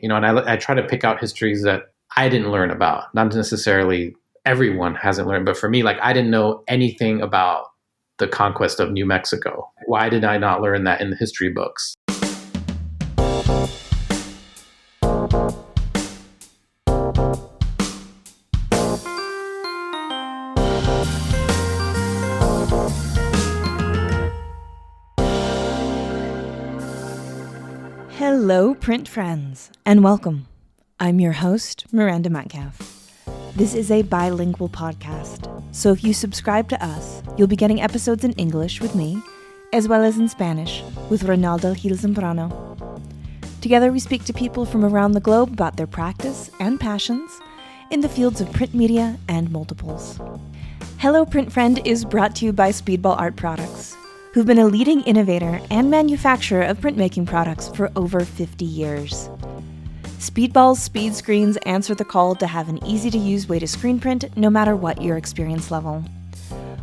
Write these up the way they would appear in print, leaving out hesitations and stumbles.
And I try to pick out histories that I didn't learn about, not necessarily everyone hasn't learned, but for me, like I didn't know anything about the conquest of New Mexico. Why did I not learn that in the history books? Hello, print friends, and welcome. I'm your host, Miranda. This is a bilingual podcast, so if you subscribe to us, you'll be getting episodes in English with me, as well as in Spanish with Ronaldo Gil Zambrano. Together we speak to people from around the globe about their practice and passions in the fields of print media and multiples. Hello, Print Friend is brought to you by Speedball Art Products, who've been a leading innovator and manufacturer of printmaking products for over 50 years. Speedball's speed screens answer the call to have an easy-to-use way to screen print no matter what your experience level.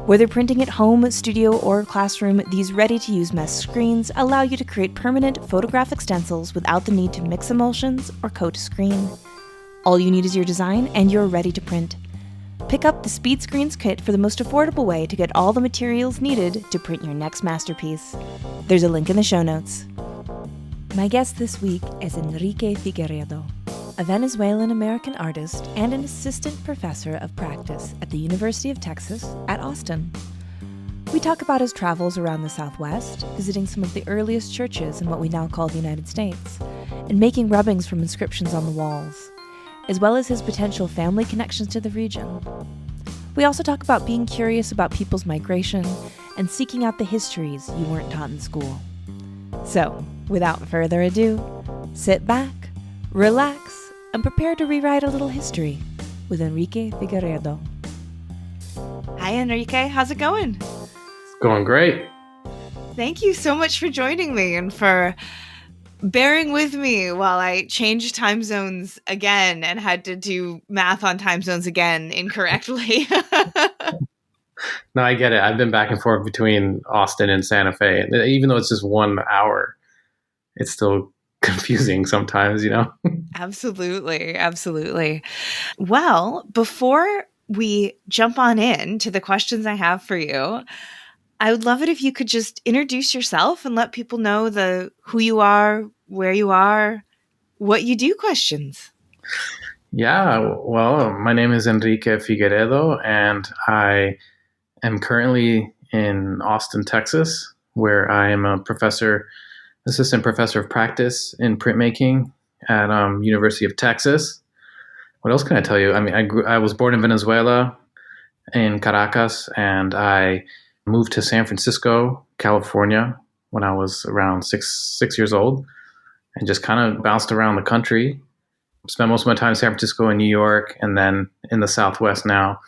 Whether printing at home, studio, or classroom, these ready-to-use mesh screens allow you to create permanent photographic stencils without the need to mix emulsions or coat a screen. All you need is your design and you're ready to print. Pick up the Speed Screens kit for the most affordable way to get all the materials needed to print your next masterpiece. There's a link in the show notes. My guest this week is Enrique Figueredo, a Venezuelan American artist and an assistant professor of practice at the University of Texas at Austin. We talk about his travels around the Southwest, visiting some of the earliest churches in what we now call the United States, and making rubbings from inscriptions on the walls, as well as his potential family connections to the region. We also talk about being curious about people's migration and seeking out the histories you weren't taught in school. So, without further ado, sit back, relax, and prepare to rewrite a little history with Enrique Figueredo. Hi, Enrique. How's it going? It's going great. Thank you so much for joining me and for bearing with me while I changed time zones again and had to do math on time zones again incorrectly. No, I get it. I've been back and forth between Austin and Santa Fe. Even though it's just 1 hour, it's still confusing sometimes, Absolutely. Absolutely. Well, before we jump on in to the questions I have for you, I would love it if you could just introduce yourself and let people know who you are, where you are, what you do questions. Yeah, well, my name is Enrique Figueredo, and I am currently in Austin, Texas, where I am a assistant professor of practice in printmaking at University of Texas. What else can I tell you? I mean, I was born in Venezuela, in Caracas, and I moved to San Francisco, California, when I was around six years old, and just kind of bounced around the country. Spent most of my time in San Francisco and New York, and then in the Southwest now.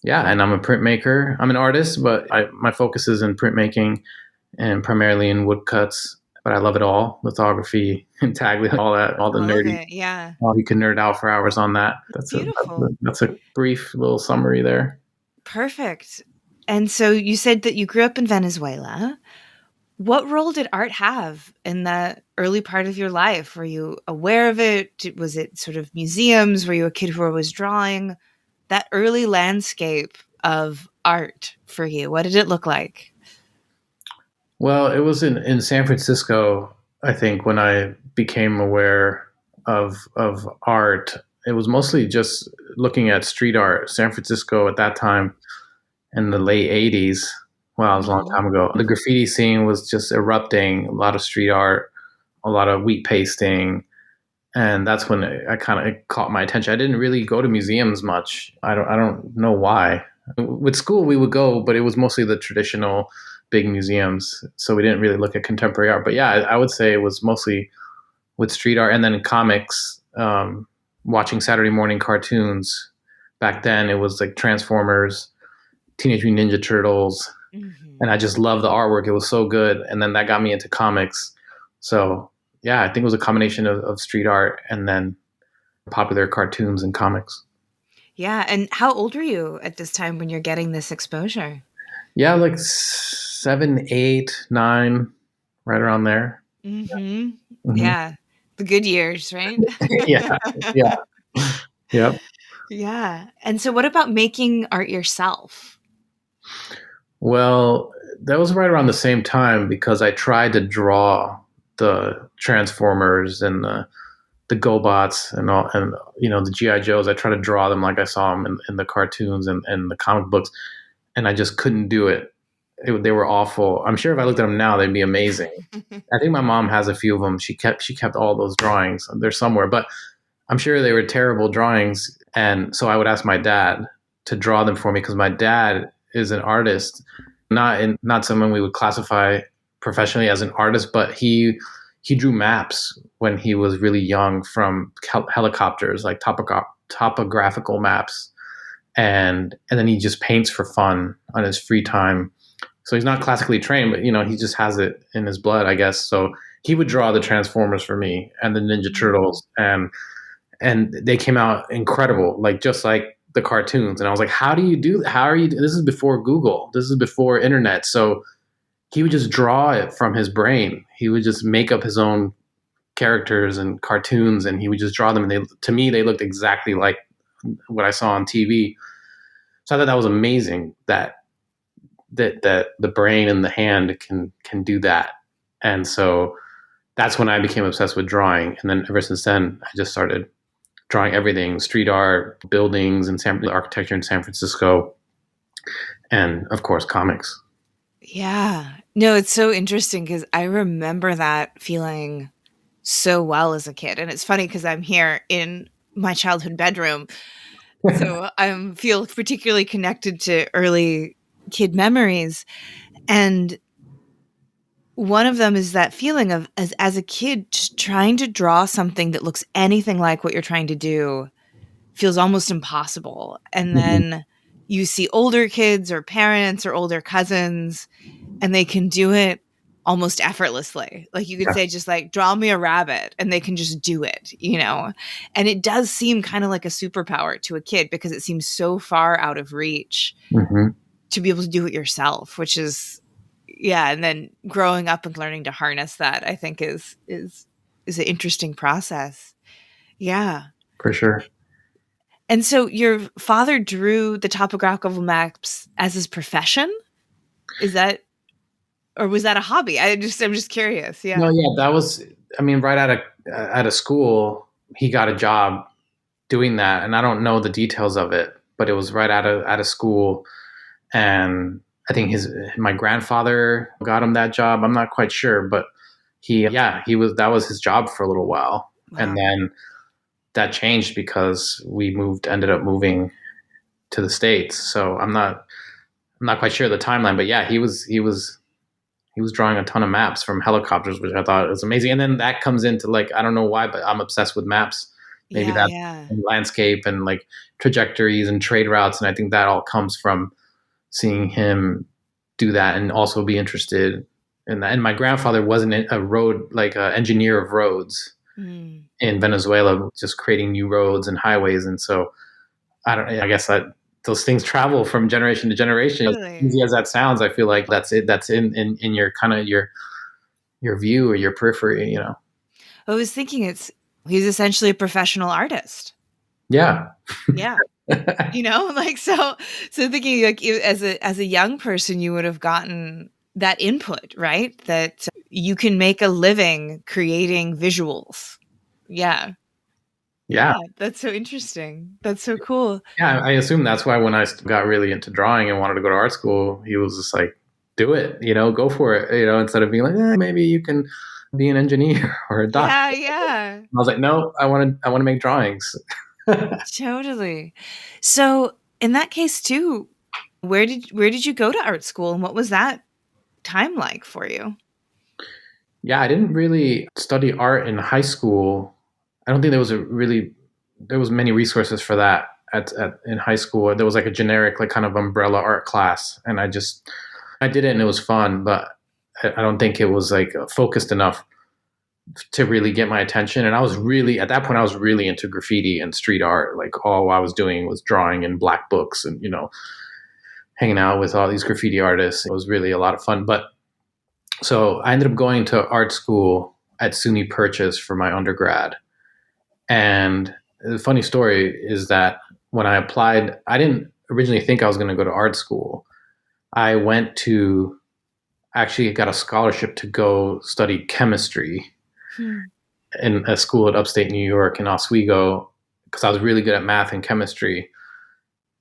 Yeah, and I'm a printmaker. I'm an artist, but my focus is in printmaking and primarily in woodcuts. But I love it all: lithography and tag, all that, all the nerdy. Yeah, you can nerd out for hours on that. That's beautiful. That's a brief little summary there. Perfect. And so you said that you grew up in Venezuela. What role did art have in the early part of your life? Were you aware of it? Was it sort of museums? Were you a kid who was drawing? That early landscape of art for you, what did it look like? Well, it was in San Francisco, I think, when I became aware of art. It was mostly just looking at street art. San Francisco at that time in the late 80s. Wow, it was a long time ago. The graffiti scene was just erupting, a lot of street art, a lot of wheat pasting. And that's when it caught my attention. I didn't really go to museums much. I don't know why. With school, we would go, but it was mostly the traditional big museums. So we didn't really look at contemporary art. But yeah, I would say it was mostly with street art and then comics, watching Saturday morning cartoons. Back then, it was like Transformers, Teenage Mutant Ninja Turtles. Mm-hmm. And I just loved the artwork. It was so good. And then that got me into comics. So yeah, I think it was a combination of street art and then popular cartoons and comics. Yeah. And how old were you at this time when you're getting this exposure? Yeah, like 7, 8, 9, right around there. Mm-hmm. Mm-hmm. Yeah. The good years, right? Yeah, yeah, yep. Yeah. And so what about making art yourself? Well, that was right around the same time because I tried to draw the Transformers and the GoBots and all, and the GI Joes. I tried to draw them like I saw them in the cartoons and the comic books, and I just couldn't do it. They were awful. I'm sure if I looked at them now, they'd be amazing. I think my mom has a few of them. She kept all those drawings. They're somewhere, but I'm sure they were terrible drawings. And so I would ask my dad to draw them for me because my dad is an artist, not someone we would classify professionally as an artist, but he drew maps when he was really young from helicopters, like topographical maps, and then he just paints for fun on his free time. So he's not classically trained, but he just has it in his blood, I guess. So he would draw the Transformers for me and the Ninja Turtles, and they came out incredible, like just like the cartoons. And I was like, how do you do that? How are you? This is before Google. This is before internet. So he would just draw it from his brain. He would just make up his own characters and cartoons, and he would just draw them. And to me, they looked exactly like what I saw on TV. So I thought that was amazing that the brain and the hand can do that. And so that's when I became obsessed with drawing. And then ever since then, I just started drawing everything: street art, buildings, and architecture in San Francisco, and of course, comics. Yeah. No, it's so interesting because I remember that feeling so well as a kid. And it's funny because I'm here in my childhood bedroom. So I feel particularly connected to early kid memories. And one of them is that feeling of as a kid just trying to draw something that looks anything like what you're trying to do feels almost impossible. And Mhm. then you see older kids or parents or older cousins, and they can do it almost effortlessly. Like you could Yeah. say, just like, draw me a rabbit, and they can just do it. And it does seem kind of like a superpower to a kid because it seems so far out of reach Hmm. to be able to do it yourself, which is, yeah. And then growing up and learning to harness that, I think is an interesting process. Yeah. For sure. And so your father drew the topographical maps as his profession? Is that, or was that a hobby? I'm just curious. No, Yeah. yeah, that was. I mean, right out of school, he got a job doing that, and I don't know the details of it, but it was right out of school, and I think his my grandfather got him that job. I'm not quite sure, but he was that was his job for a little while, and Wow. then that changed because ended up moving to the States. So I'm not quite sure the timeline, but yeah, he was drawing a ton of maps from helicopters, which I thought was amazing. And then that comes into, like, I don't know why, but I'm obsessed with maps. Maybe Yeah, that yeah. landscape and like trajectories and trade routes, and I think that all comes from seeing him do that and also be interested in that. And my grandfather wasn't a road like an engineer of roads Mm, in Venezuela, just creating new roads and highways. And so I don't. I guess that those things travel from generation to generation. As totally. easy as that sounds, I feel like that's it. That's in your kind of your view or your periphery. I was thinking he's essentially a professional artist. Yeah. Yeah. Like so thinking like as a young person you would have gotten that input, right? That you can make a living creating visuals. Yeah. Yeah. Yeah, that's so interesting. That's so cool. Yeah. I assume that's why when I got really into drawing and wanted to go to art school, he was just like, "Do it, go for it," instead of being like, "Maybe you can be an engineer or a doctor." Yeah, yeah. I was like, "No, I want to make drawings." Totally. So, in that case too, where did you go to art school and what was that time like for you? Yeah, I didn't really study art in high school. I don't think there was many resources for that in high school. There was like a generic like kind of umbrella art class, and I did it and it was fun, but I don't think it was like focused enough to really get my attention. And I was really at that point I was really into graffiti and street art. Like all I was doing was drawing in black books and hanging out with all these graffiti artists. It was really a lot of fun, but so I ended up going to art school at SUNY Purchase for my undergrad. And the funny story is that when I applied, I didn't originally think I was going to go to art school. I went to actually got a scholarship to go study chemistry Hmm. in a school at upstate New York in Oswego because I was really good at math and chemistry.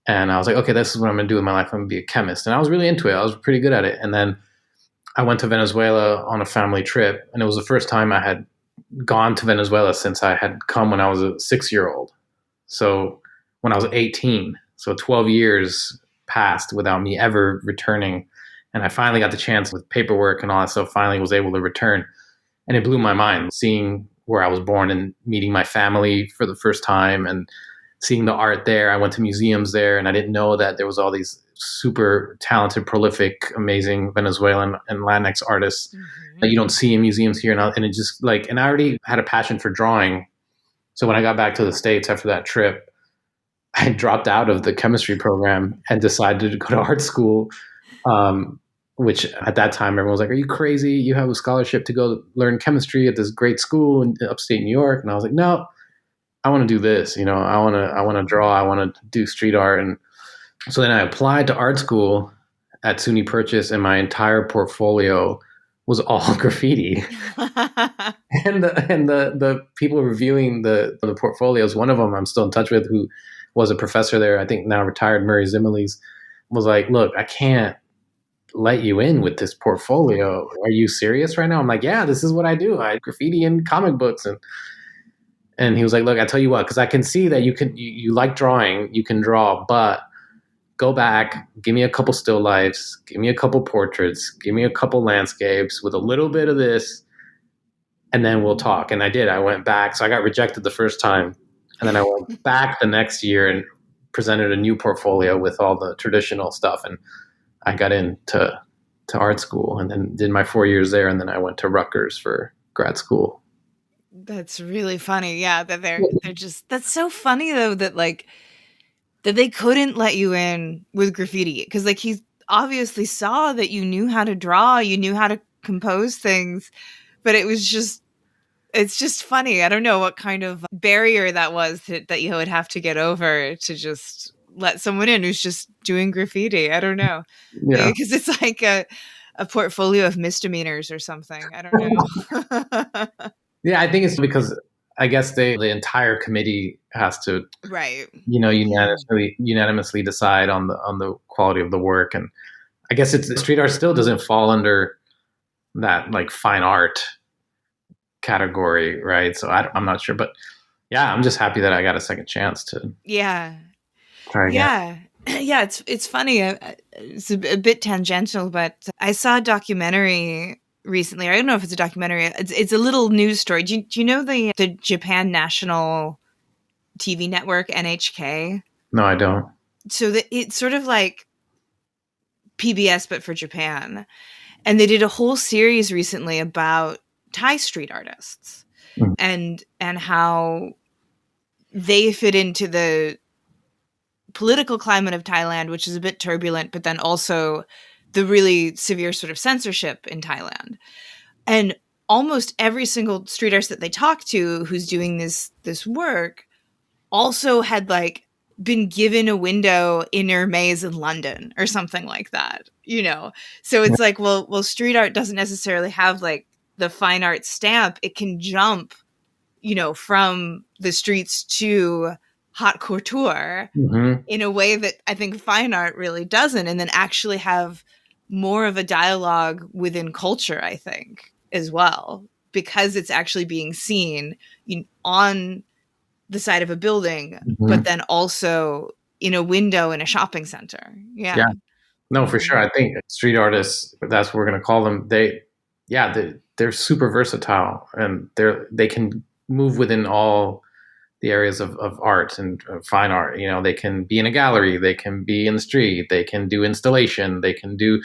And I was like, okay, this is what I'm going to do with my life. I'm going to be a chemist. And I was really into it. I was pretty good at it. And then I went to Venezuela on a family trip. And it was the first time I had gone to Venezuela since I had come when I was a 6-year old. So when I was 18, so 12 years passed without me ever returning. And I finally got the chance with paperwork and all that stuff, finally was able to return. And it blew my mind seeing where I was born and meeting my family for the first time and seeing the art there. I went to museums there and I didn't know that there was all these super talented, prolific, amazing Venezuelan and Latinx artists that you don't see in museums here. And it just like, and I already had a passion for drawing. So when I got back to the States after that trip, I dropped out of the chemistry program and decided to go to art school. Which at that time everyone was like, "Are you crazy? You have a scholarship to go learn chemistry at this great school in upstate New York." And I was like, "No, I want to do this. I want to draw. I want to do street art." And so then I applied to art school at SUNY Purchase, and my entire portfolio was all graffiti. And the people reviewing the portfolios, one of them I'm still in touch with, who was a professor there, I think now retired, Murray Zimiles, was like, "Look, I can't let you in with this portfolio. Are you serious right now?" I'm like, "Yeah, this is what I do. I graffiti in comic books." And he was like, "Look, I tell you what, because I can see that you like drawing, you can draw, but go back, give me a couple still lifes, give me a couple portraits, give me a couple landscapes with a little bit of this, and then we'll talk." And I did. I went back. So I got rejected the first time. And then I went back the next year and presented a new portfolio with all the traditional stuff. And I got into art school and then did my 4 years there. And then I went to Rutgers for grad school. That's really funny. Yeah, that they're just that's so funny though that like that they couldn't let you in with graffiti because like he obviously saw that you knew how to draw, you knew how to compose things, but it's just funny. I don't know what kind of barrier that was that you would have to get over to just let someone in who's just doing graffiti. I don't know. Yeah. Because it's like a portfolio of misdemeanors or something. I don't know. Yeah, I think it's because I guess the entire committee has to, Right. unanimously decide on the quality of the work. And I guess it's street art still doesn't fall under that like fine art category, right? So I'm not sure, but yeah, I'm just happy that I got a second chance to Yeah. try again. Yeah. Yeah, it's funny. It's a bit tangential, but I saw a documentary recently. I don't know if it's a documentary. It's a little news story. Do you know the Japan National TV network NHK? No, I don't. So it's sort of like PBS but for Japan. And they did a whole series recently about Thai street artists Mm. and how they fit into the political climate of Thailand, which is a bit turbulent, but then also the really severe sort of censorship in Thailand. And almost every single street artist that they talk to who's doing this work also had like been given a window in her maze in London or something like that, you know? So it's like, well, street art doesn't necessarily have like the fine art stamp. It can jump, you know, from the streets to haute couture Mm-hmm. in a way that I think fine art really doesn't, and then actually have more of a dialogue within culture, I think, as well, because it's actually being seen on the side of a building, Mm-hmm. but then also in a window in a shopping center. Yeah, Yeah. no, for sure. Mhm. I think street artists, that's what we're going to call them. They're super versatile and they can move within all the areas of art and fine art. You know, they can be in a gallery, they can be in the street, they can do installation, they can do,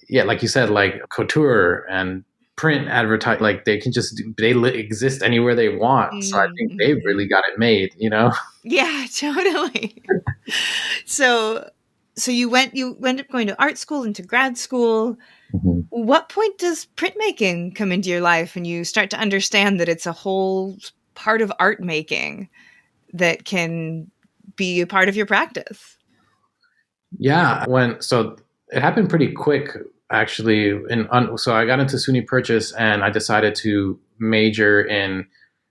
yeah, like you said, like couture and print advertise. Like they can just exist anywhere they want. So I think they've really Mhm. got it made. You know. Yeah, totally. So you went up going to art school into grad school. Mhm. What point does printmaking come into your life and you start to understand that it's a whole part of art making that can be a part of your practice? Yeah, so it happened pretty quick actually. So I got into SUNY Purchase and I decided to major in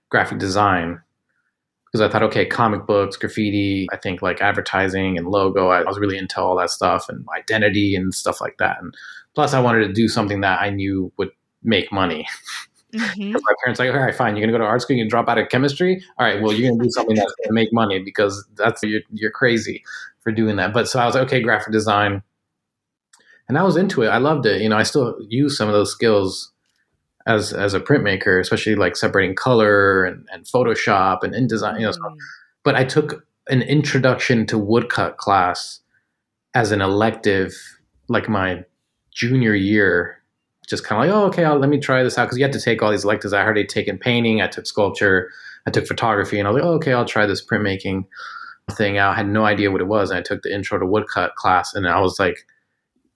graphic design because I thought, okay, comic books, graffiti, I think like advertising and logo. I was really into all that stuff and identity and stuff like that. And plus, I wanted to do something that I knew would make money. Because Mm-hmm. my parents were like, all right, fine, you're gonna go to art school, you're gonna drop out of chemistry. All right, well, you're gonna do something that's gonna make money because you're crazy for doing that. But so I was like, okay, graphic design, and I was into it. I loved it. I still use some of those skills as a printmaker, especially like separating color and Photoshop and InDesign. Mm. But I took an introduction to woodcut class as an elective, like my junior year. Just kind of like, oh, okay, let me try this out because you had to take all these electives. I already taken painting, I took sculpture, I took photography, and I was like, oh, okay, I'll try this printmaking thing out. I had no idea what it was, and I took the intro to woodcut class, and I was like,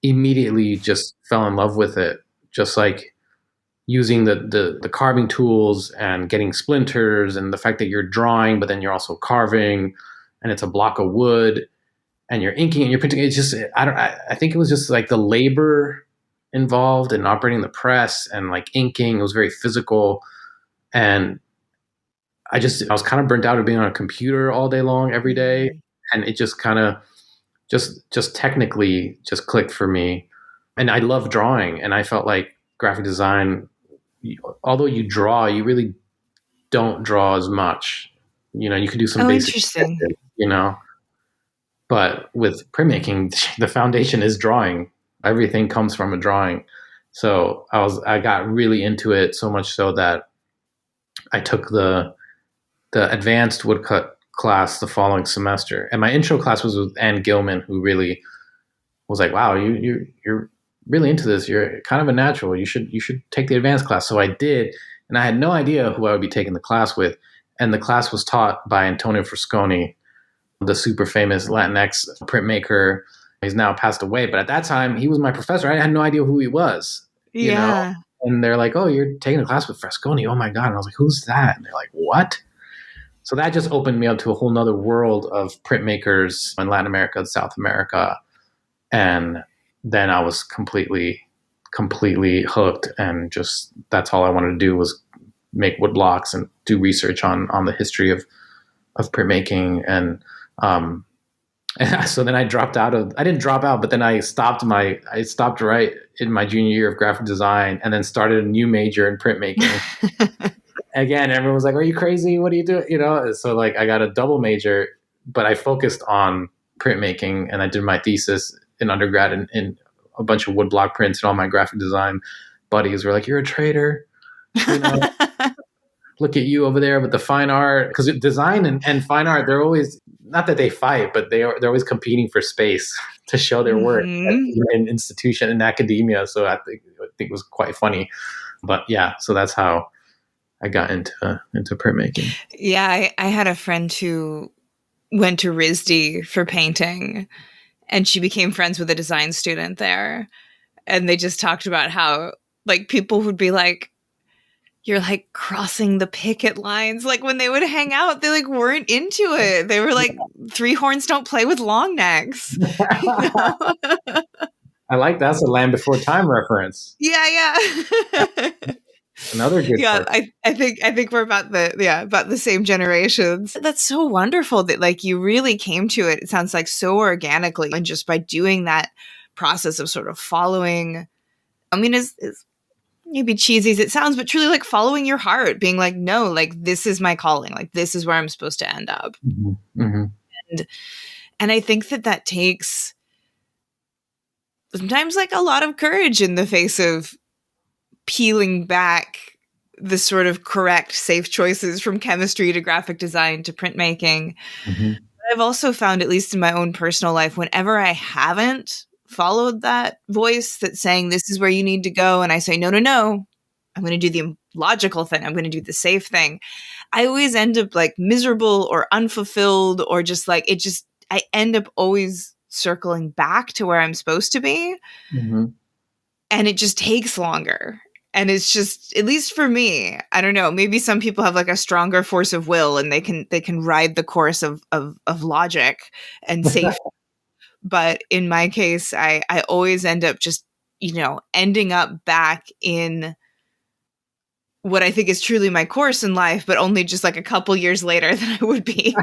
immediately just fell in love with it. Just like using the carving tools and getting splinters and the fact that you're drawing, but then you're also carving, and it's a block of wood, and you're inking and you're printing. It's just I think it was just like the labor involved in operating the press and like inking. It was very physical, and I was kind of burnt out of being on a computer all day long every day, Mm. and it just kind of just technically just clicked for me. And I love drawing, and I felt like graphic design, although you draw, you really don't draw as much. You can do some Oh, basic interesting. sketches. But with printmaking, the foundation is drawing. Everything comes from a drawing. So I got really into it, so much so that I took the advanced woodcut class the following semester. And my intro class was with Ann Gilman, who really was like, "Wow, you're really into this. You're kind of a natural. You should take the advanced class." So I did, and I had no idea who I would be taking the class with. And the class was taught by Antonio Frasconi, the super famous Latinx printmaker. He's now passed away, but at that time he was my professor. I had no idea who he was, you know. Yeah. And they're like, "Oh, you're taking a class with Frasconi? Oh my god!" And I was like, "Who's that?" And they're like, "What?" So that just opened me up to a whole nother world of printmakers in Latin America and South America. And then I was completely hooked, and just that's all I wanted to do was make wood blocks and do research on the history of printmaking. And so then I dropped out of. I didn't drop out, but then I stopped right in my junior year of graphic design, and then started a new major in printmaking. Again, everyone was like, "Are you crazy? What are you doing?" So like I got a double major, but I focused on printmaking, and I did my thesis in undergrad in a bunch of woodblock prints, and all my graphic design buddies were like, "You're a traitor, you know. Look at you over there with the fine art." Because design and fine art, they're always, not that they fight, but they're always competing for space to show their work Hmm. in institution in academia. So I think it was quite funny, but yeah. So that's how I got into printmaking. Yeah, I had a friend who went to RISD for painting, and she became friends with a design student there. And they just talked about how, like, people would be like, "You're like crossing the picket lines." Like when they would hang out, they like weren't into it. They were like, "Three horns don't play with long necks," you know? I like that's a Land Before Time reference. Yeah, yeah. Another good Yeah, part. I think we're about the same generations. That's so wonderful that like you really came to it. It sounds like so organically, and just by doing that process of sort of following. I mean, is maybe cheesy as it sounds, but truly like following your heart, being like, no, like this is my calling, like this is where I'm supposed to end up. Mm-hmm. Mm-hmm. And and I think that that takes sometimes like a lot of courage in the face of peeling back the sort of correct, safe choices from chemistry to graphic design to printmaking. Mm-hmm. I've also found, at least in my own personal life, whenever I haven't followed that voice that's saying this is where you need to go, and I say, no, no, no, I'm going to do the logical thing, I'm going to do the safe thing, I always end up like miserable or unfulfilled, or just like I end up always circling back to where I'm supposed to be. Mm-hmm. and it just takes longer. And it's just, at least for me, I don't know, maybe some people have like a stronger force of will and they can ride the course of logic and safe. But in my case, I always end up just, ending up back in what I think is truly my course in life, but only just like a couple years later than I would be.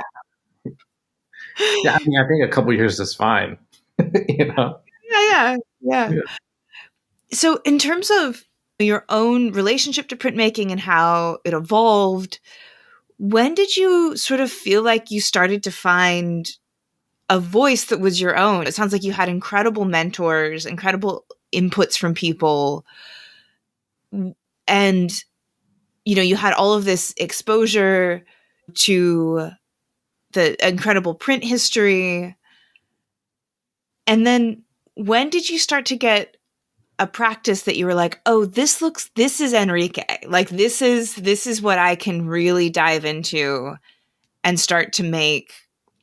Yeah, I mean, I think a couple years is fine. Yeah. Yeah. So in terms of your own relationship to printmaking and how it evolved, when did you sort of feel like you started to find a voice that was your own? It sounds like you had incredible mentors, incredible inputs from people, and you had all of this exposure to the incredible print history. And then when did you start to get a practice that you were like, oh, this is Enrique. Like this is what I can really dive into and start to make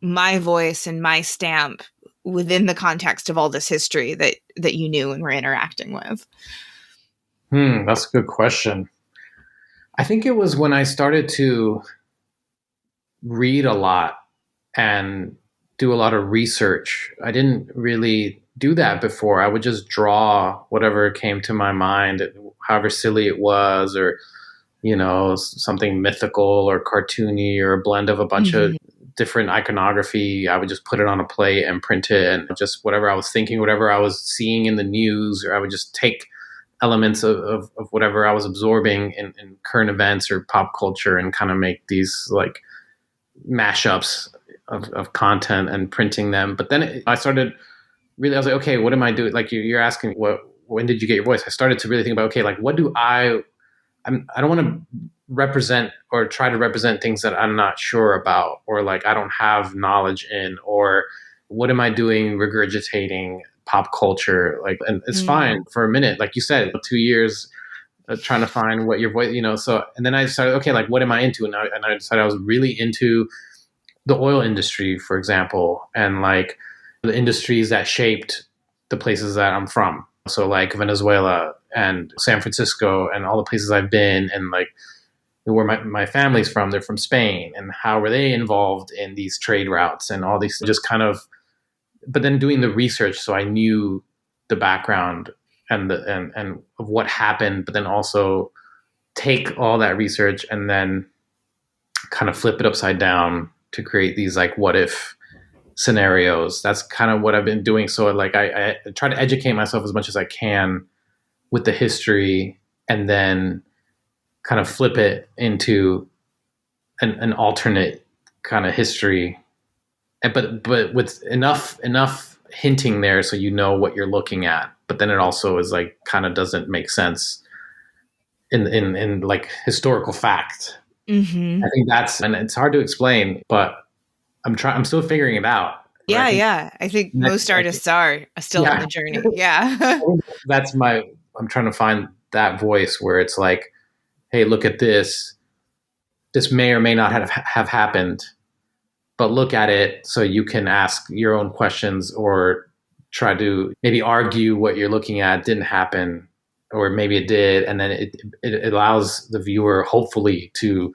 my voice and my stamp within the context of all this history that you knew and were interacting with? That's a good question. I think it was when I started to read a lot and do a lot of research. I didn't really do that before. I would just draw whatever came to my mind, however silly it was, or something mythical or cartoony or a blend of a bunch of different iconography. I would just put it on a plate and print it, and just whatever I was thinking, whatever I was seeing in the news, or I would just take elements of whatever I was absorbing in current events or pop culture and kind of make these like mashups of content and printing them. But then I started really, I was like, okay, what am I doing? Like you're asking, when did you get your voice? I started to really think about, okay, like what do I don't want to represent or try to represent things that I'm not sure about, or like I don't have knowledge in, or what am I doing regurgitating pop culture? Like, and it's fine for a minute, like you said, 2 years trying to find what your voice, so, and then I decided, okay, like what am I into? And I decided I was really into the oil industry, for example, and like the industries that shaped the places that I'm from. So like Venezuela and San Francisco and all the places I've been, and like where my family's from, they're from Spain, and how were they involved in these trade routes and all these, just kind of, but then doing the research so I knew the background and and of what happened, but then also take all that research and then kind of flip it upside down to create these like what if scenarios. That's kind of what I've been doing. So like I try to educate myself as much as I can with the history, and then kind of flip it into an alternate kind of history, but with enough hinting there so you know what you're looking at. But then it also is like kind of doesn't make sense in like historical fact. Mm-hmm. I think and it's hard to explain, but I'm still figuring it out. Yeah. I think most artists are still on the journey. Yeah. I'm trying to find that voice where it's like, hey, look at this. This may or may not have happened, but look at it so you can ask your own questions, or try to maybe argue what you're looking at didn't happen, or maybe it did. And then it allows the viewer, hopefully, to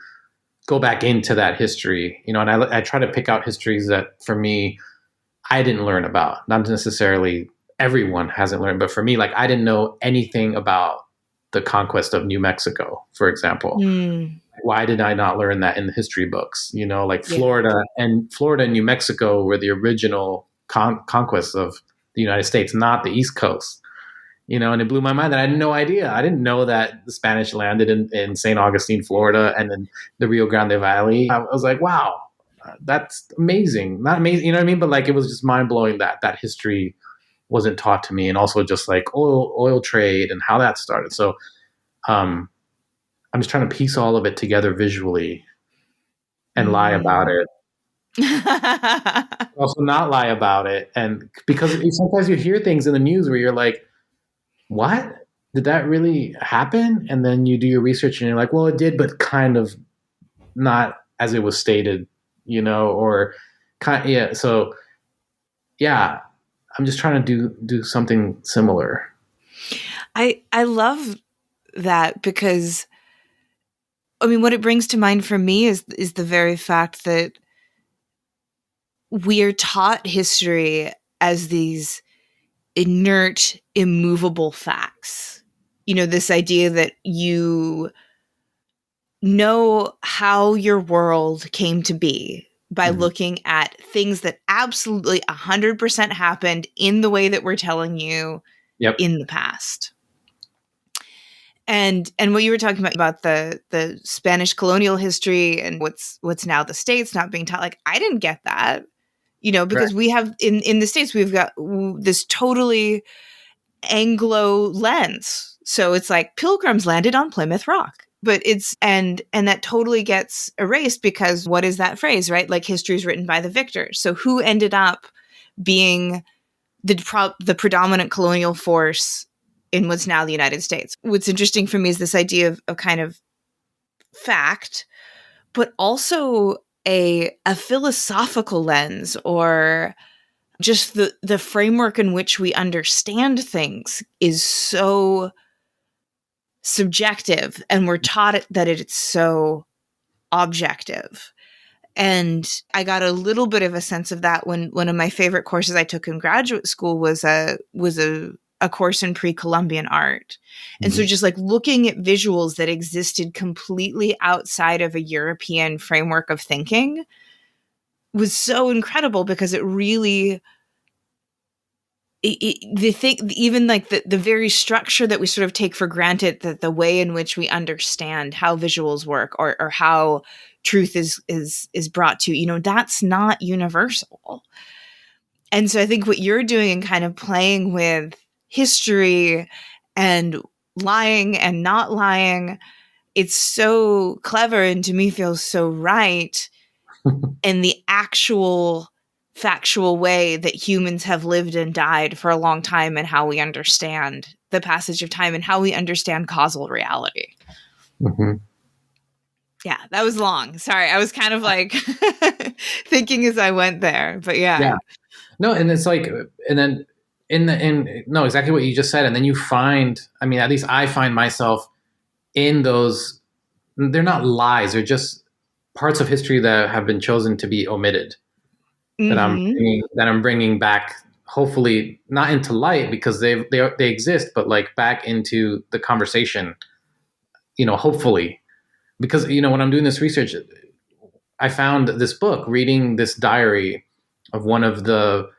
go back into that history, and I try to pick out histories that for me, I didn't learn about. Not necessarily everyone hasn't learned, but for me, like I didn't know anything about the conquest of New Mexico, for example. Why did I not learn that in the history books? Like Florida and New Mexico were the original conquests of the United States, not the East Coast. And it blew my mind that I had no idea. I didn't know that the Spanish landed in St. Augustine, Florida, and then the Rio Grande Valley. I was like, wow, that's amazing. Not amazing, you know what I mean? But like, it was just mind blowing that history wasn't taught to me, and also just like oil trade and how that started. So, I'm just trying to piece all of it together visually and lie about it. Also, not lie about it, and because sometimes you hear things in the news where you're like, what? Did that really happen? And then you do your research and you're like, well, it did, but kind of not as it was stated, or kind, yeah. So yeah, I'm just trying to do something similar. I love that because I mean what it brings to mind for me is the very fact that we are taught history as these inert, immovable facts. You know, this idea that you know how your world came to be by Mhm. looking at things that absolutely 100% happened in the way that we're telling you Yep. in the past. And what you were talking about the Spanish colonial history and what's now the States not being taught, like I didn't get that, you know, Right. because we have in the States we've got this totally Anglo lens. So it's like pilgrims landed on Plymouth Rock. But it's and that totally gets erased because what is that phrase, right? Like history is written by the victors. So who ended up being the predominant colonial force in what's now the United States? What's interesting for me is this idea of kind of fact, but also a philosophical lens or just the framework in which we understand things is so subjective and we're taught that it's so objective. And I got a little bit of a sense of that when one of my favorite courses I took in graduate school was a course in pre-Columbian art. And so Mhm. just like looking at visuals that existed completely outside of a European framework of thinking was so incredible because it really the thing, even like the very structure that we sort of take for granted, that the way in which we understand how visuals work or how truth is brought to, you know, that's not universal. And so I think what you're doing and kind of playing with history and lying and not lying, it's so clever and to me feels so right in the actual factual way that humans have lived and died for a long time and how we understand the passage of time and how we understand causal reality. Mhm. Yeah, that was long. Sorry, I was kind of like thinking as I went there, but Yeah. yeah. No, and it's like, and then in no, exactly what you just said, and then you find, I mean, at least I find myself in those. They're not lies; they're just parts of history that have been chosen to be omitted. Mhm. That I'm bringing back, hopefully not into light because they exist, but like back into the conversation. You know, hopefully, because you know when I'm doing this research, I found this book, reading this diary of one of the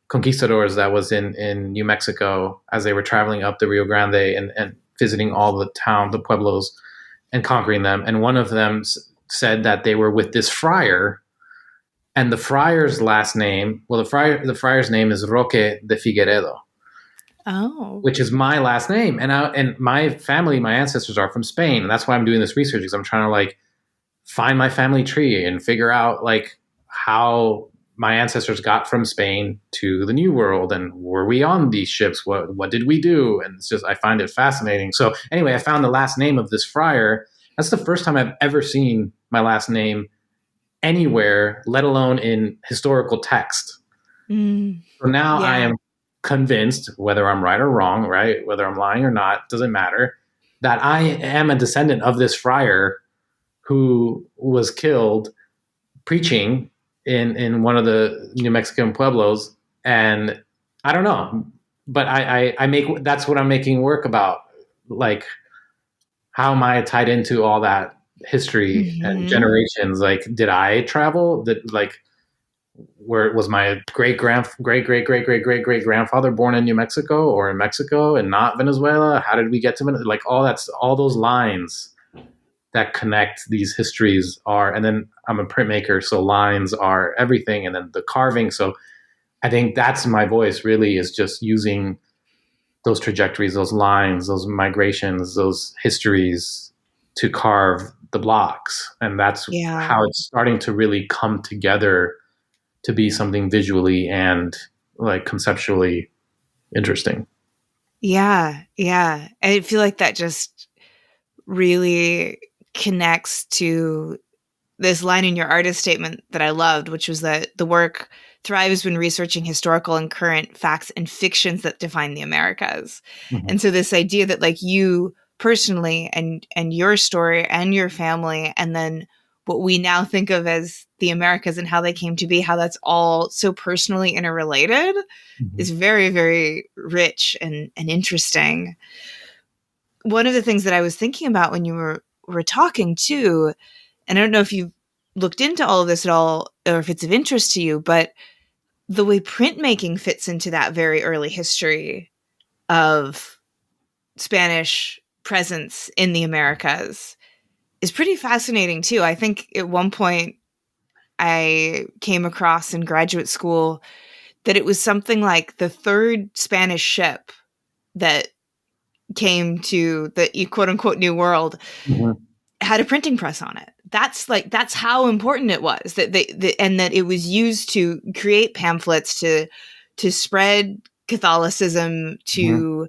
conquistadors that was in New Mexico as they were traveling up the Rio Grande and visiting all the town, the pueblos, and conquering them. And one of them said that they were with this friar, and the friar's last name, well, the friar's name is Roque de Figueredo, Oh. which is my last name, and my family, my ancestors are from Spain, and that's why I'm doing this research because I'm trying to like find my family tree and figure out like how my ancestors got from Spain to the New World and were we on these ships? What did we do? And it's just I find it fascinating. So anyway, I found the last name of this friar. That's the first time I've ever seen my last name anywhere, let alone in historical text. Mm. So now I Yeah. am convinced, whether I'm right or wrong, right, whether I'm lying or not, doesn't matter, that I am a descendant of this friar who was killed preaching in one of the New Mexican pueblos, and I don't know, but I make that's what I'm making work about, like how am I tied into all that history and Mhm. generations? Like, did I travel? Did like where was my great grandfather born in New Mexico or in Mexico and not Venezuela? How did we get to Venezuela? Like all those lines that connect these histories are, and then I'm a printmaker, so lines are everything, and then the carving. So I think that's my voice really, is just using those trajectories, those lines, those migrations, those histories to carve the blocks. And that's Yeah. how it's starting to really come together to be something visually and like conceptually interesting. Yeah. Yeah. I feel like that just really connects to this line in your artist statement that I loved, which was that the work thrives when researching historical and current facts and fictions that define the Americas. Mhm. And so this idea that like you personally and your story and your family, and then what we now think of as the Americas and how they came to be, how that's all so personally interrelated, Mhm. is very, very rich and interesting. One of the things that I was thinking about when you were talking too, and I don't know if you've looked into all of this at all or if it's of interest to you, but the way printmaking fits into that very early history of Spanish presence in the Americas is pretty fascinating too. I think at one point I came across in graduate school that it was something like the third Spanish ship that came to the quote unquote new world Mhm. had a printing press on it. That's how important it was and that it was used to create pamphlets, to spread Catholicism, Mhm. to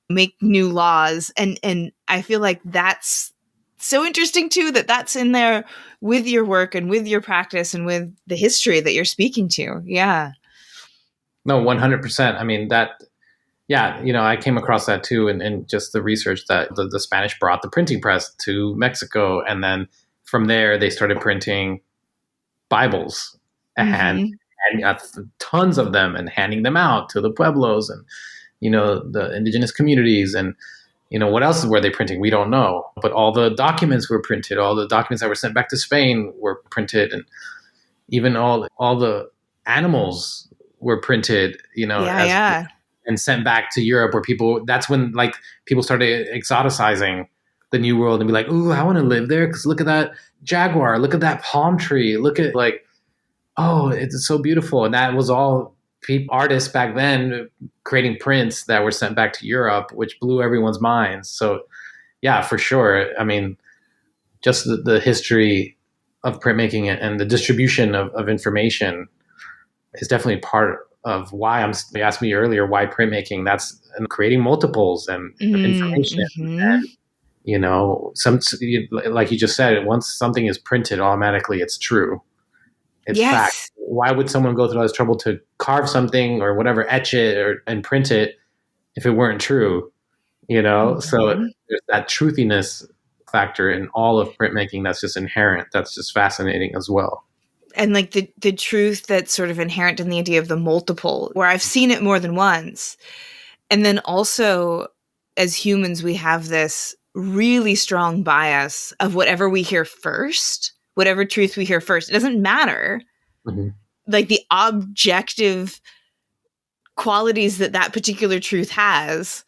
make new laws. And I feel like that's so interesting too, that that's in there with your work and with your practice and with the history that you're speaking to. Yeah. No, 100%. I mean, that, yeah, I came across that too, and just the research that the Spanish brought the printing press to Mexico. And then from there, they started printing Bibles and, Mhm. tons of them and handing them out to the pueblos and, the indigenous communities. And, what else were they printing? We don't know. But all the documents were printed. All the documents that were sent back to Spain were printed. And even all the animals were printed, Yeah, as yeah. and sent back to Europe, where that's when like people started exoticizing the New World and be like, "Ooh, I want to live there because look at that jaguar, look at that palm tree, look at like, oh, it's so beautiful." And that was all artists back then creating prints that were sent back to Europe, which blew everyone's minds. So yeah, for sure. I mean, just the history of printmaking and the distribution of information is definitely part of why you asked me earlier why printmaking. That's and creating multiples and information. Mm-hmm. Some, like you just said, once something is printed, automatically it's true. It's fact. Yes. Why would someone go through all this trouble to carve something or whatever, etch it and print it if it weren't true? So Mhm. there's that truthiness factor in all of printmaking that's just inherent. That's just fascinating as well. And like the truth that's sort of inherent in the idea of the multiple, where I've seen it more than once. And then also, as humans, we have this really strong bias of whatever we hear first, whatever truth we hear first. It doesn't matter, Mhm. like the objective qualities that that particular truth has.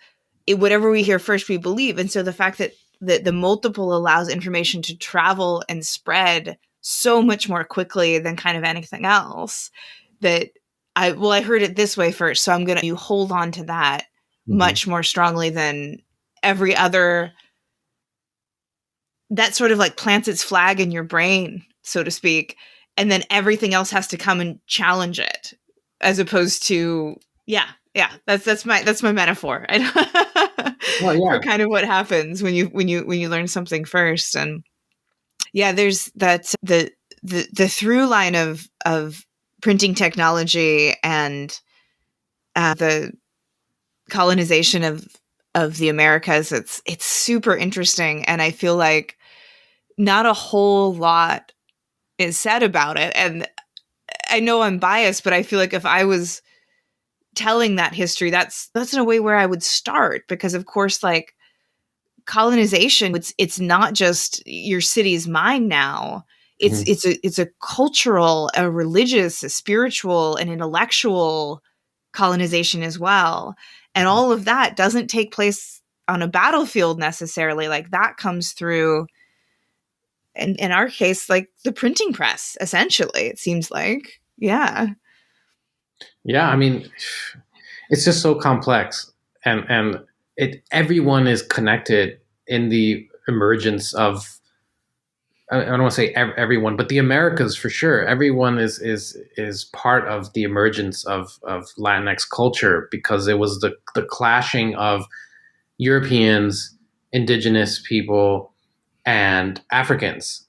Whatever we hear first, we believe. And so the fact that the multiple allows information to travel and spread so much more quickly than kind of anything else, that I heard it this way first, so I'm going to hold on to that Mhm. much more strongly than every other. That sort of like plants its flag in your brain, so to speak, and then everything else has to come and challenge it, as opposed to, yeah, yeah, that's my metaphor Well, for yeah. kind of what happens when you learn something first. And yeah, there's that the through line of printing technology and the colonization of the Americas. It's super interesting, and I feel like not a whole lot is said about it. And I know I'm biased, but I feel like if I was telling that history, that's in a way where I would start, because of course, like colonization, it's not just your city's mine now. It's Mhm. it's a cultural, a religious, a spiritual, an intellectual colonization as well. And all of that doesn't take place on a battlefield necessarily. Like that comes through, in our case, like the printing press, essentially, it seems like. Yeah. Yeah, I mean, it's just so complex, and everyone is connected in the emergence of. I don't want to say everyone, but the Americas for sure. Everyone is part of the emergence of Latinx culture, because it was the clashing of Europeans, indigenous people, and Africans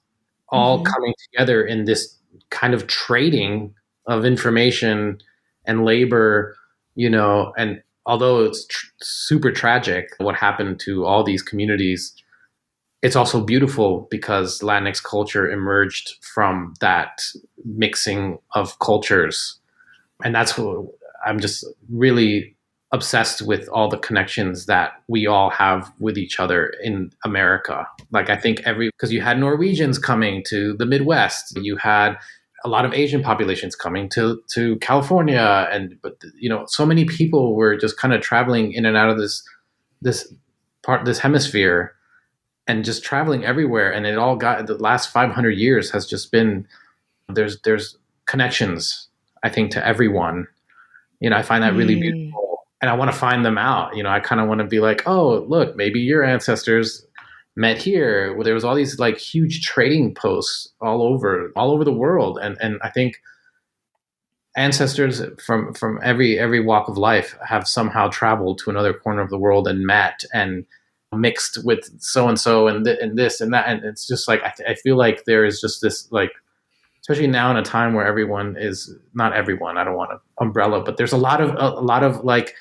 all Mm-hmm. coming together in this kind of trading of information and labor, and although it's super tragic what happened to all these communities, it's also beautiful because Latinx culture emerged from that mixing of cultures. And that's what I'm just really obsessed with, all the connections that we all have with each other in America. Like, I think because you had Norwegians coming to the Midwest, you had a lot of Asian populations coming to California, but so many people were just kind of traveling in and out of this hemisphere, and just traveling everywhere. And it all got, the last 500 years has just been, there's connections, I think, to everyone. I find that really Mm. beautiful, and I want to find them out. I kind of want to be like, oh, look, maybe your ancestors met here. Well, there was all these like huge trading posts all over the world, and I think ancestors from every walk of life have somehow traveled to another corner of the world and met and mixed with so and so and this and that. And it's just like, I feel like there is just this, like, especially now in a time where everyone is, not everyone, I don't want to umbrella, but there's a lot of like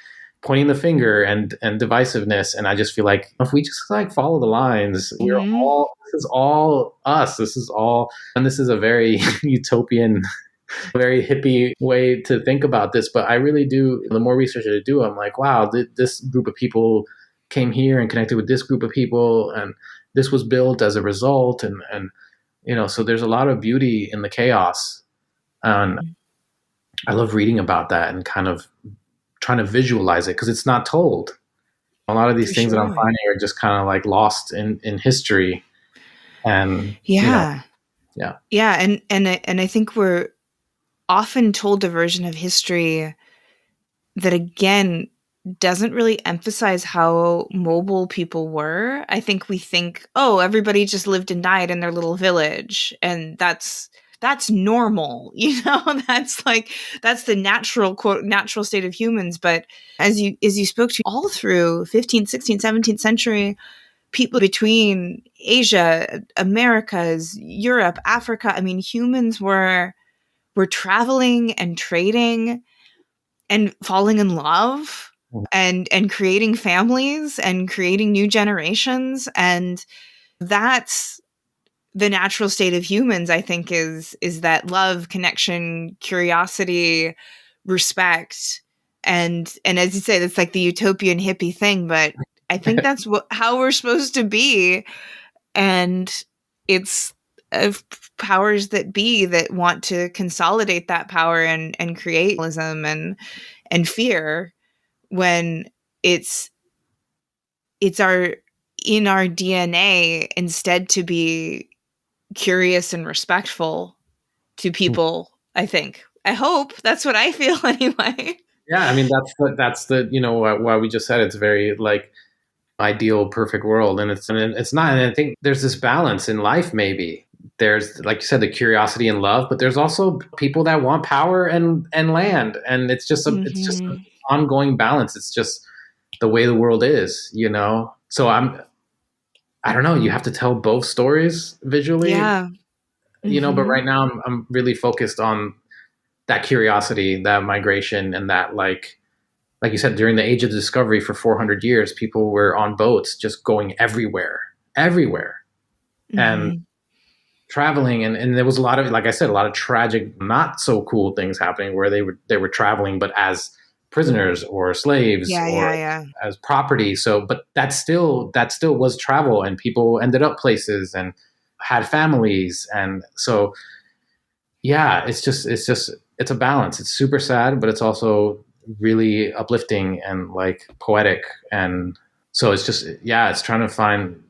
pointing the finger and divisiveness. And I just feel like if we just like follow the lines, Mm-hmm. this is all us, this is all, and this is a very utopian, very hippie way to think about this. But I really do, the more research I do, I'm like, wow, this group of people came here and connected with this group of people, and this was built as a result. And so there's a lot of beauty in the chaos. And I love reading about that and kind of trying to visualize it, because it's not told. A lot of For these things that I'm sure. finding are just kind of like lost in history. And, Yeah. yeah. Yeah, and I think we're often told a version of history that again doesn't really emphasize how mobile people were. I think we think, oh, everybody just lived and died in their little village, and that's normal, that's the natural, quote, natural state of humans. But as you spoke to, all through 15th, 16th, 17th century, people between Asia, Americas, Europe, Africa, I mean, humans were traveling and trading and falling in love and creating families and creating new generations. And that's the natural state of humans, I think, is that love, connection, curiosity, respect. And as you say, that's like the utopian hippie thing, but I think that's how we're supposed to be. And it's of powers that be that want to consolidate that power and create and fear, when it's it's our in our DNA instead to be curious and respectful to people. I hope that's what I feel anyway. Yeah, I mean, that's the why we just said it's very like ideal perfect world, and it's not. And I think there's this balance in life. Maybe there's, like you said, the curiosity and love, but there's also people that want power and land, and it's just an Mhm. ongoing balance. It's just the way the world is. So I don't know, you have to tell both stories visually, Yeah. but Mhm. right now I'm really focused on that curiosity, that migration, and that, like you said, during the age of discovery for 400 years, people were on boats just going everywhere, and Mhm. traveling. And there was a lot of, like I said, a lot of tragic, not so cool things happening where they were traveling, but as prisoners or slaves Yeah, or yeah, yeah. as property. So, but that still was travel, and people ended up places and had families. And so, yeah, it's a balance. It's super sad, but it's also really uplifting and like poetic. And so it's just, yeah, it's trying to find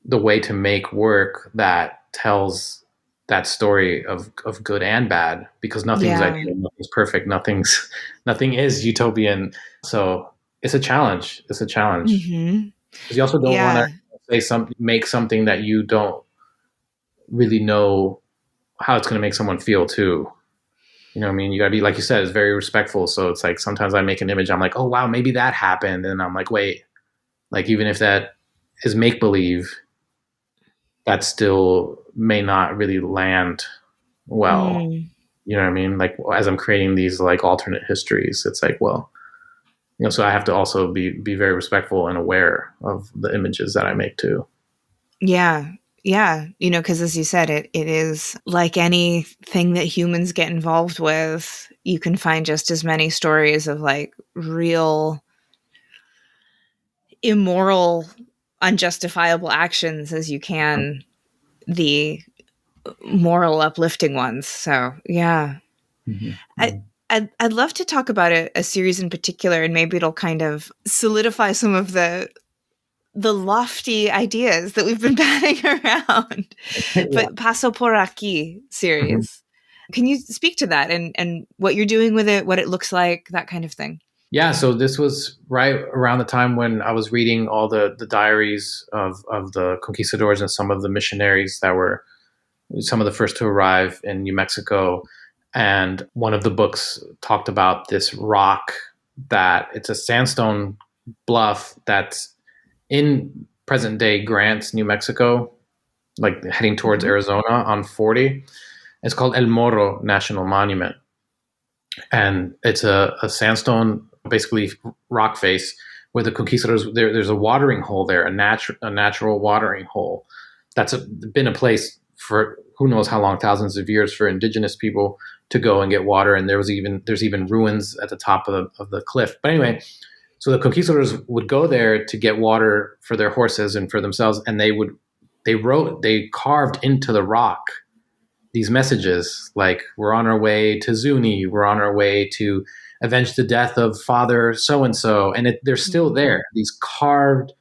the way to make work that tells that story of good and bad, because nothing's Yeah. ideal, nothing's perfect, nothing is utopian. So it's a challenge Mhm. because you also don't want to Yeah. make something that you don't really know how it's going to make someone feel too. What I mean? You gotta be, like you said, it's very respectful. So it's like sometimes I make an image, I'm like, oh wow, maybe that happened, and I'm like, wait, like even if that is make believe, that still may not really land well. Mm. You know what I mean? Like as I'm creating these like alternate histories, it's like, well, so I have to also be very respectful and aware of the images that I make too. Yeah. Yeah. Because as you said, it is like anything that humans get involved with, you can find just as many stories of like real immoral, unjustifiable actions as you can the moral uplifting ones. So yeah. Mhm. I, Mhm. I'd love to talk about a series in particular, and maybe it'll kind of solidify some of the lofty ideas that we've been batting around. Yeah. But Paso por Aquí Mhm. series. Can you speak to that and what you're doing with it, what it looks like, that kind of thing? Yeah, so this was right around the time when I was reading all the diaries of the conquistadors and some of the missionaries that were some of the first to arrive in New Mexico. And one of the books talked about this rock that it's a sandstone bluff that's in present day Grants, New Mexico, like heading towards Mhm. Arizona on 40. It's called El Morro National Monument. And it's a sandstone, basically rock face, where the conquistadors, there's a watering hole there, a natural watering hole that's been a place for who knows how long, thousands of years, for indigenous people to go and get water. And there's even ruins at the top of the cliff. But anyway, so the conquistadors would go there to get water for their horses and for themselves, and they carved into the rock these messages like, we're on our way to Zuni, we're on our way to avenge the death of Father so and so, and they're still Mm. there, these carved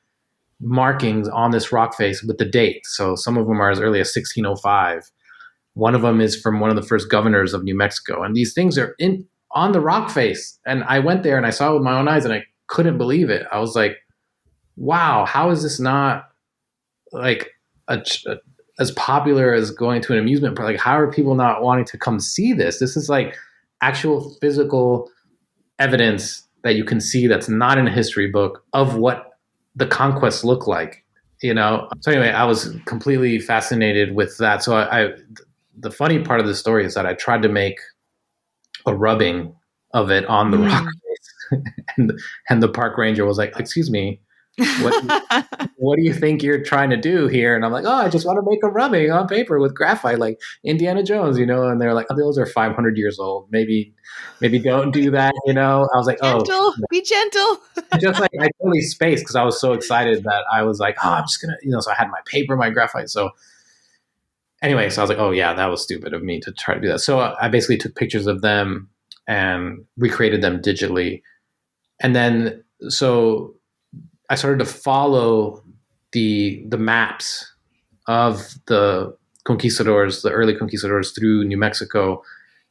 markings on this rock face with the date. So some of them are as early as 1605. One of them is from one of the first governors of New Mexico, and these things are in on the rock face. And I went there and I saw it with my own eyes, and I couldn't believe it. I was like, wow, how is this not like a as popular as going to an amusement park? Like, how are people not wanting to come see this? This is like actual physical evidence that you can see that's not in a history book of what the conquests look like. So anyway, I was completely fascinated with that. So the funny part of the story is that I tried to make a rubbing of it on the rock Mm. face, and the park ranger was like, "Excuse me, what what do you think you're trying to do here?" And I'm like, "Oh, I just want to make a rubbing on paper with graphite, like Indiana Jones, And they're like, "Oh, those are 500 years old. Maybe don't do that." I was like, "Oh." Gentle, be gentle. Just like I totally spaced because I was so excited that I was like, "Oh, I'm just gonna," So I had my paper, my graphite. So anyway, so I was like, "Oh yeah, that was stupid of me to try to do that." So I basically took pictures of them and recreated them digitally, and then so I started to follow the maps of the conquistadors, the early conquistadors, through New Mexico,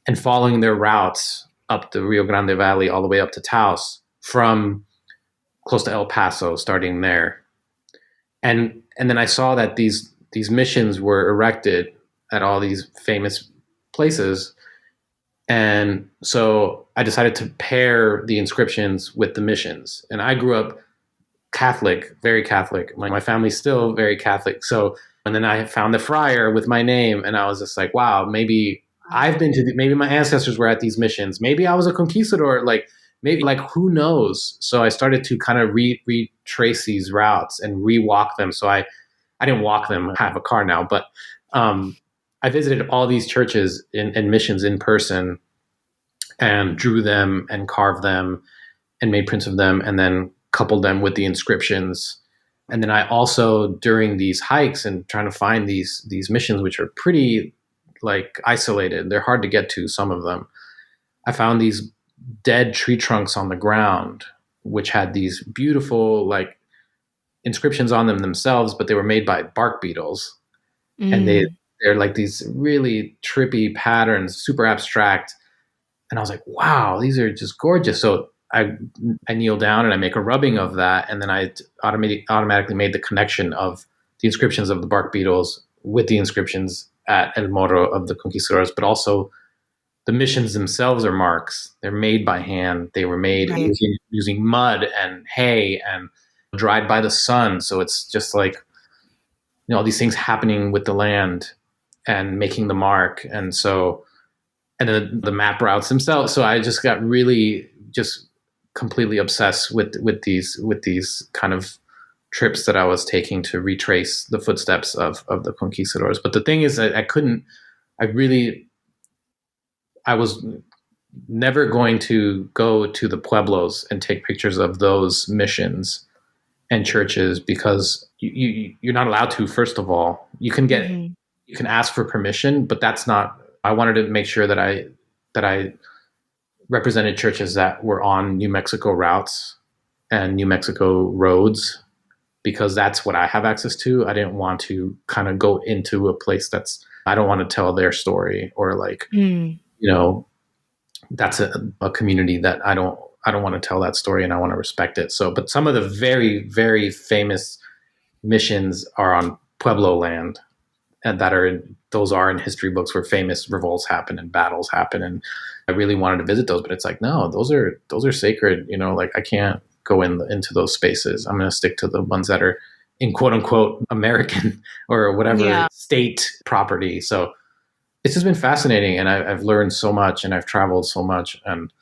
and following their routes up the Rio Grande Valley all the way up to Taos from close to El Paso, starting there. And then I saw that these missions were erected at all these famous places, and so I decided to pair the inscriptions with the missions. And I grew up Catholic, very Catholic. My family's still very Catholic. So, and then I found the friar with my name, and I was just like, wow, maybe maybe my ancestors were at these missions. Maybe I was a conquistador. Like, maybe, like, who knows? So I started to kind of retrace these routes and rewalk them. So I didn't walk them. I have a car now, but I visited all these churches and missions in person and drew them and carved them and made prints of them and then coupled them with the inscriptions. And then I also, during these hikes and trying to find these missions, which are pretty like isolated, they're hard to get to, some of them, I found these dead tree trunks on the ground, which had these beautiful like inscriptions on them themselves, but they were made by bark beetles. And Mm. they're like these really trippy patterns, super abstract. And I was like, wow, these are just gorgeous. So I kneel down and I make a rubbing of that, and then I automatically made the connection of the inscriptions of the bark beetles with the inscriptions at El Morro of the conquistadors, but also the missions themselves are marks. They're made by hand. They were made Right. using mud and hay, and dried by the sun. So it's just like, all these things happening with the land and making the mark. And so, and then the map routes themselves. So I just got really just completely obsessed with these kind of trips that I was taking to retrace the footsteps of the conquistadors. But the thing is, I was never going to go to the pueblos and take pictures of those missions and churches because you're not allowed to. First of all, Mm-hmm. you can ask for permission, but that's not. I wanted to make sure that I represented churches that were on New Mexico routes and New Mexico roads because that's what I have access to. I didn't want to kind of go into a place I don't want to tell their story or like, Mm. that's a community that I don't want to tell that story and I want to respect it. So, but some of the very, very famous missions are on Pueblo land and those are in history books where famous revolts happen and battles happen. And I really wanted to visit those, but it's like, no, those are sacred, like I can't go into those spaces. I'm going to stick to the ones that are in quote unquote American or whatever Yeah. state property. So it's just been fascinating and I've learned so much and I've traveled so much and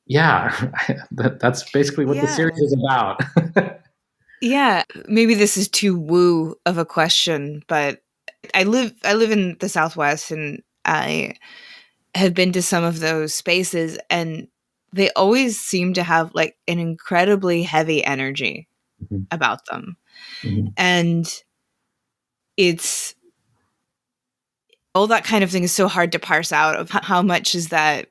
yeah, that's basically what the series Yeah. is about. Yeah. Maybe this is too woo of a question, but I live in the Southwest and I have been to some of those spaces and they always seem to have like an incredibly heavy energy Mhm, about them. mhm. And it's all that kind of thing is so hard to parse out of how much is that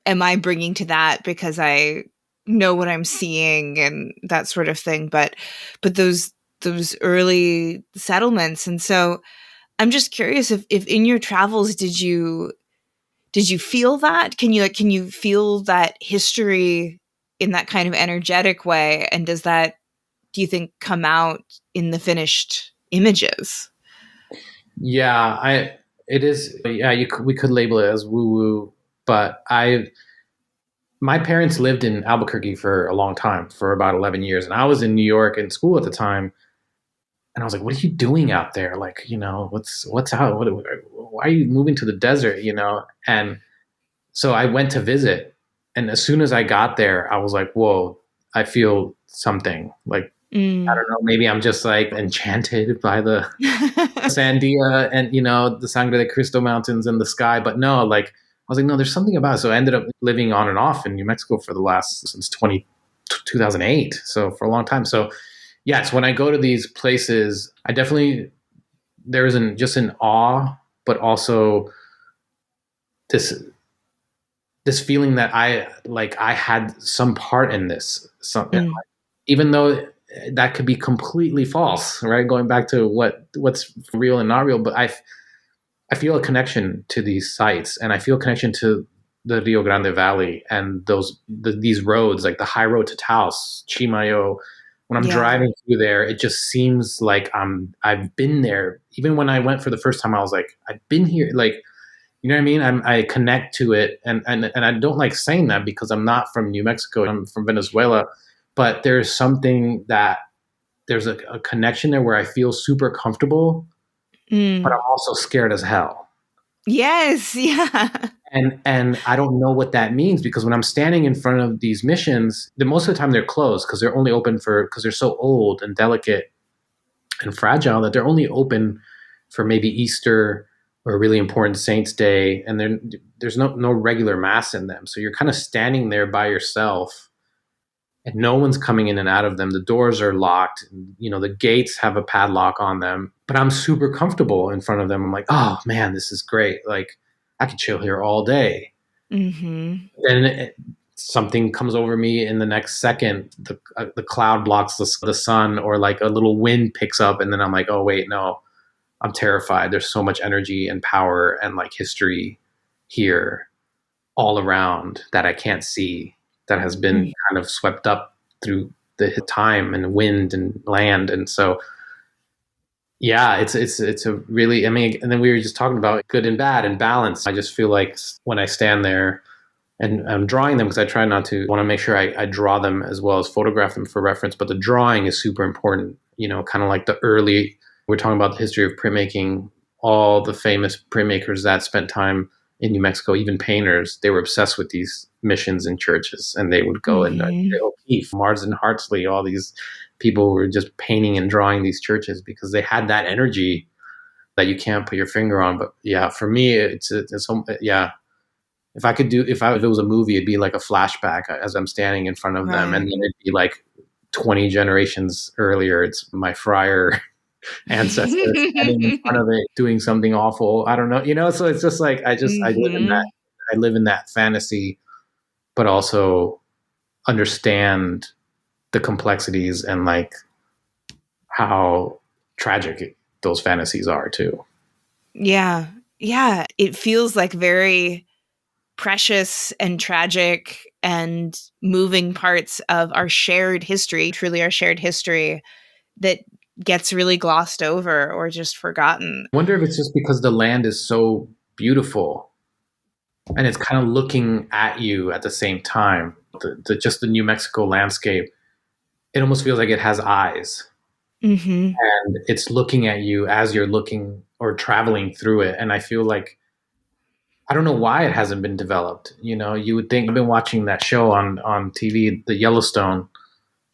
am I bringing to that because I know what I'm seeing and that sort of thing. But those early settlements. And so I'm just curious if in your travels did you feel that? Can you feel that history in that kind of energetic way? And does that, do you think, come out in the finished images? Yeah, it is. Yeah, we could label it as woo woo, but my parents lived in Albuquerque for a long time, for about 11 years, and I was in New York in school at the time, and I was like, "What are you doing out there? Like, what's out? Why are you moving to the desert? And so I went to visit, and as soon as I got there, I was like, "Whoa, I feel something." Like, I Mm. don't know, maybe I'm just like enchanted by the Sandia and the Sangre de Cristo mountains and the sky, but no, like I was like, no, there's something about it. So I ended up living on and off in New Mexico for the last since 2008, so for a long time. So yes, when I go to these places, I definitely there is just an awe, but also this this feeling that I had some part in this, Mm. even though that could be completely false, right? Going back to what's real and not real, but I feel a connection to these sites, and I feel a connection to the Rio Grande Valley and these roads, like the high road to Taos, Chimayo. When I'm Yeah. driving through there, it just seems like I've been there. Even when I went for the first time, I was like, I've been here. Like, you know what I mean? I connect to it, and I don't like saying that because I'm not from New Mexico. I'm from Venezuela, but there's something that there's a connection there where I feel super comfortable, but Mm. I'm also scared as hell. Yes. Yeah. And I don't know what that means because when I'm standing in front of these missions, most of the time they're closed because they're only open because they're so old and delicate and fragile that they're only open for maybe Easter or a really important Saint's Day, and there's no regular mass in them. So you're kind of standing there by yourself, and no one's coming in and out of them. The doors are locked. The gates have a padlock on them. But I'm super comfortable in front of them. I'm like, oh man, this is great. Like I could chill here all day. Mm-hmm. Then something comes over me in the next second. The cloud blocks the sun, or like a little wind picks up, and then I'm like, oh wait, no, I'm terrified. There's so much energy and power and like history here all around that I can't see, that has been kind of swept up through the time and wind and land. And so, yeah, it's a and then we were just talking about good and bad and balance. I just feel like when I stand there, and I'm drawing them because I try not to want to make sure I draw them as well as photograph them for reference. But the drawing is super important, kind of like the early, we're talking about the history of printmaking, all the famous printmakers that spent time in New Mexico, even painters, they were obsessed with these missions and churches, and they would go and O'Keeffe, Marsden Hartley, all these people were just painting and drawing these churches because they had that energy that you can't put your finger on. But yeah, for me, it's yeah. If it was a movie, it'd be like a flashback as I'm standing in front of them, and then it'd be like 20 generations earlier. It's my friar ancestors standing in front of it, doing something awful. I don't know, So it's just like I live in that. I live in that fantasy, but also understand the complexities and like how tragic those fantasies are too. Yeah. It feels like very precious and tragic and moving parts of our shared history, truly our shared history, that gets really glossed over or just forgotten. I wonder if it's just because the land is so beautiful and it's kind of looking at you at the same time. Just the New Mexico landscape, it almost feels like it has eyes. And it's looking at you as you're looking or traveling through it. And I feel like, I don't know why it hasn't been developed. You would think, I've been watching that show on TV, the Yellowstone,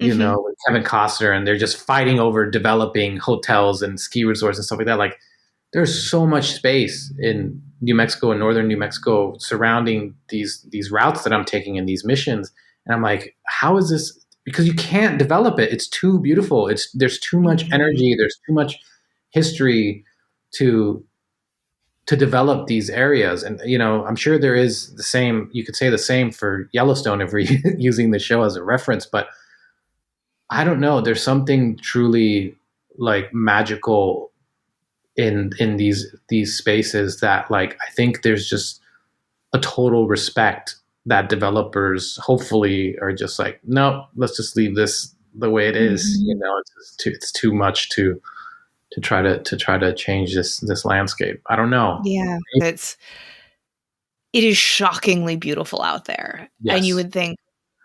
with Kevin Costner, and they're just fighting over developing hotels and ski resorts and stuff like that. Like, there's so much space in New Mexico and northern New Mexico surrounding these routes that I'm taking in these missions. And I'm like, how is this? Because you can't develop it. It's too beautiful. There's too much energy. There's too much history to develop these areas. And, I'm sure there is the same, you could say the same for Yellowstone if we're using the show as a reference, but I don't know. There's something truly like magical in these spaces that, like, I think there's just a total respect that developers hopefully are just like, no, let's just leave this the way it is. It's too much to try to change this landscape. I don't know. Yeah, it is shockingly beautiful out there. Yes. And you would think,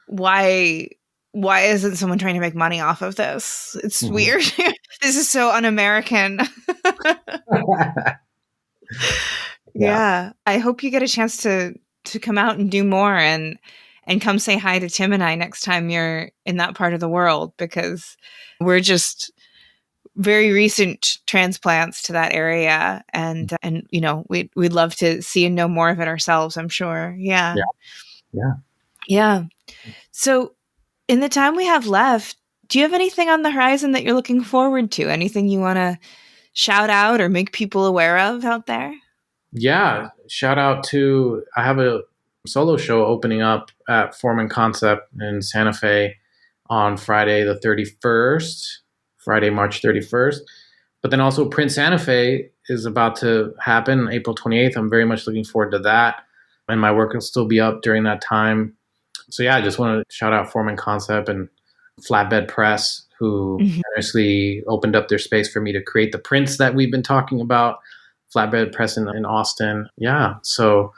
why isn't someone trying to make money off of this? It's weird. This is so un-American. Yeah. I hope you get a chance to come out and do more and come say hi to Tim and I next time you're in that part of the world, because we're just very recent transplants to that area, and we'd love to see and know more of it ourselves, I'm sure. Yeah. So in the time we have left, do you have anything on the horizon that you're looking forward to? Anything you want to shout out or make people aware of out there? Yeah, shout out to, I have a solo show opening up at Form and Concept in Santa Fe on Friday the 31st, Friday, March 31st. But then also Print Santa Fe is about to happen April 28th. I'm very much looking forward to that. And my work will still be up during that time. So yeah, I just want to shout out Form and Concept and Flatbed Press, who generously opened up their space for me to create the prints that we've been talking about. Flatbed Press in Austin. Yeah. So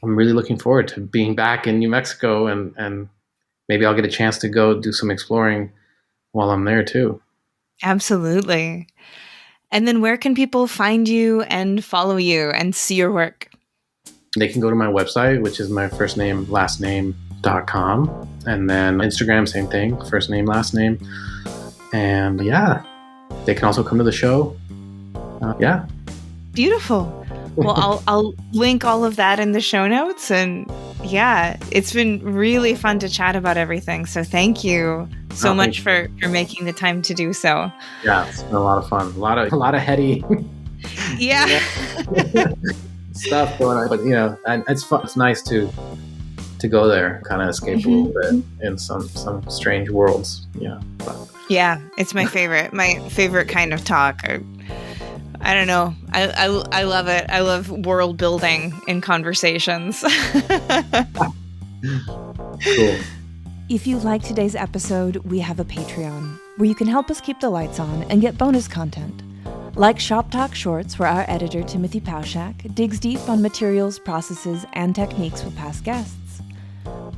I'm really looking forward to being back in New Mexico, and maybe I'll get a chance to go do some exploring while I'm there too. Absolutely. And then where can people find you and follow you and see your work? They can go to my website, which is my first name, last name.com. And then Instagram, same thing, first name, last name. And yeah, they can also come to the show. Yeah. Beautiful. Well, I'll link all of that in the show notes. And yeah, it's been really fun to chat about everything. So thank you so much for making the time to do so. Yeah, it's been a lot of fun. A lot of heady stuff going on. But and it's fun. It's nice to go there, kind of escape a little bit in some strange worlds. Yeah. Yeah, it's my favorite kind of talk. I don't know. I love it. I love world building in conversations. Cool. If you like today's episode, we have a Patreon where you can help us keep the lights on and get bonus content. Like Shop Talk Shorts, where our editor Timothy Pauschak digs deep on materials, processes, and techniques with past guests.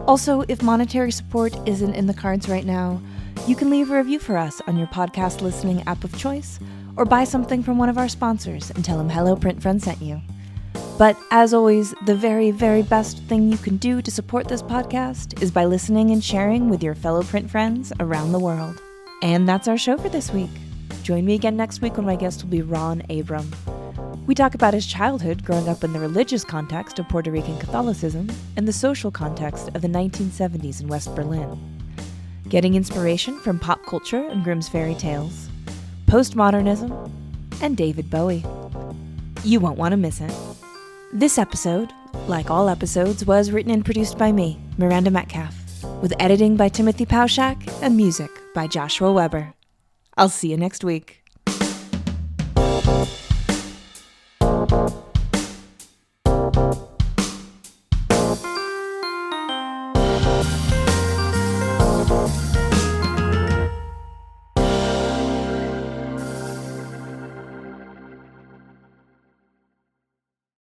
Also, if monetary support isn't in the cards right now, you can leave a review for us on your podcast listening app of choice, or buy something from one of our sponsors and tell them Hello Print Friend sent you. But as always, the very, very best thing you can do to support this podcast is by listening and sharing with your fellow print friends around the world. And that's our show for this week. Join me again next week when my guest will be Ron Abram. We talk about his childhood growing up in the religious context of Puerto Rican Catholicism and the social context of the 1970s in West Berlin. Getting inspiration from pop culture and Grimm's fairy tales, postmodernism, and David Bowie. You won't want to miss it. This episode, like all episodes, was written and produced by me, Miranda Metcalf, with editing by Timothy Pauschak and music by Joshua Weber. I'll see you next week.